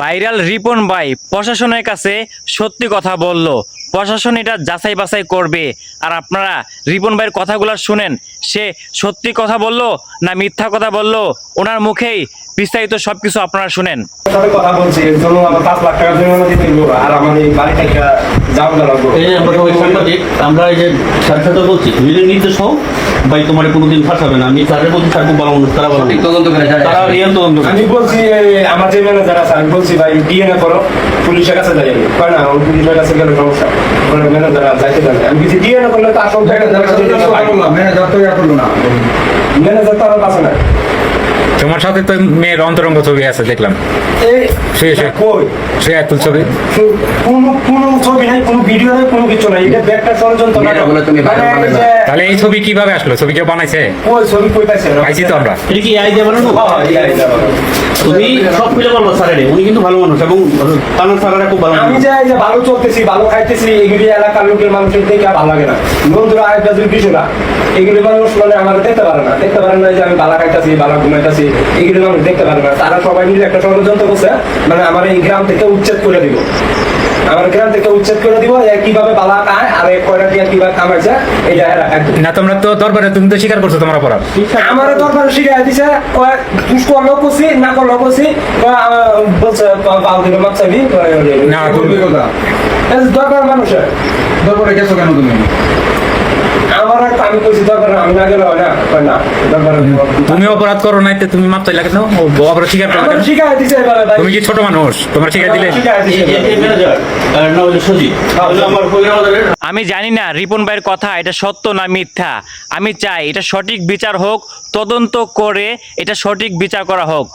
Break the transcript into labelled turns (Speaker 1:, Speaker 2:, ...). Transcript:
Speaker 1: Viral Ripon ভাই প্রশাসনের কাছে সত্যি কথা বলল। প্রশাসন এটা যাচাই বাছাই করবে। আর আপনারা রিপন ভাইয়ের কথাগুলো শুনেন, সে সত্যি কথা বলল না মিথ্যা কথা বলল, ওনার মুখেই বিস্তারিত সবকিছু আপনারা শুনেন।
Speaker 2: সাথে কথা বলছি এর জন্য আমার 5 লাখ টাকা জরিমানা দিতে হইব আর আমার এই বাড়ি থেকে যাওয়া লাগবে।
Speaker 3: এই যে আমরা সবাই সাংবাদিক, আমরা এই যে সাথে বলছি তুমি যদি নির্দেশ হও ভাই তোমার কোনোদিন ফাঁসাবে না। আমি তাদের বলছি স্যার খুব ভালো মানুষ, তারা ভালো তদন্ত করে তারা রিয়েল তদন্ত করে।
Speaker 2: আমি বলছি আমার যে ম্যানেজার আছে আমি বলছি ভাই ডিএনএ করো, পুলিশের কাছে যাই। কয় না ওই পুলিশের কাছে গেলে সমস্যা, ম্যানেজার যাইতে জানে। আমি কিছু ডিএনএ করলে তো আসল ম্যানেজার তো আমার কাছে না।
Speaker 4: তোমার সাথে তো মেয়ের অন্তরঙ্গ ছবি আছে দেখলাম,
Speaker 2: কই
Speaker 4: সে এতুল ছবি।
Speaker 2: কোনো ছবি নাই, কোনো ভিডিও নাই, কোনো কিছু নাই। এটা ব্যাগটা ষড়যন্ত্র না।
Speaker 4: তাহলে এই ছবি কিভাবে আসলো? ছবি কেউ বানাইছে?
Speaker 2: ওই ছবি কই পাইছে?
Speaker 4: পাইছি তো আমরা।
Speaker 3: এটা কি আইডিয়া বানানো? তুমি সব মিলে বলবো স্যারের, উনি কিন্তু ভালো মানুষ এবং কারণ স্যারেরা খুব ভালো
Speaker 2: আমি
Speaker 3: মানুষ।
Speaker 2: যে ভালো চলতেছি, ভালো খাইতেছি, এগুলি এলাকার লোকের মানুষের দেখে ভালো লাগে না। বন্ধুরা আরেকটা যদি কিছু না, এগুলি মানুষ মানে আমার দেখতে পারে না, দেখতে পারে না যে আমি ভালো খাইতেছি, ভালো ঘুমাইতেছি, এগুলি মানুষ দেখতে পারে না। তারা সবাই মিলে একটা ষড়যন্ত্র করছে, মানে আমার এই গ্রাম থেকে উচ্ছেদ করে দিব। আমার গ্রাম থেকে উচ্ছেদ করে দিব, কিভাবে বালা খায় আর কয়টা দিয়ে কিভাবে কামাইছে এটা
Speaker 4: না তোমরা তো দরবারে তুমি তো স্বীকার করছো তোমার অপরাধ।
Speaker 2: আমার দরবারে শিখাই দিছে, করলো করছি না করলো করছি, বলছে পাল দিল মাপ চাবি
Speaker 4: না তুমি
Speaker 2: দরকার মানুষের
Speaker 5: দরবারে গেছো কেন তুমি?
Speaker 2: আমার আমি কইছি দরকার আমি না গেলে হয় না, কয় না দরকারে
Speaker 4: তুমি অপরাধ করো নাই, তুমি মাপ চাইলা কেন? ও অপরাধ স্বীকার করলা
Speaker 2: আমার
Speaker 4: কেন?
Speaker 2: শিখাই দিছে এবারে ভাই।
Speaker 4: তুমি কি ছোট মানুষ? তোমার স্বীকার দিলে?
Speaker 2: শিখাই দিছে
Speaker 3: এই ম্যানেজার না হলে সজি আমার পরিবারের
Speaker 1: আমি জানি না রিপন ভাইয়ের কথা এটা সত্য না মিথ্যা। আমি চাই এটা সঠিক বিচার হোক, তদন্ত করে এটা সঠিক বিচার করা হোক।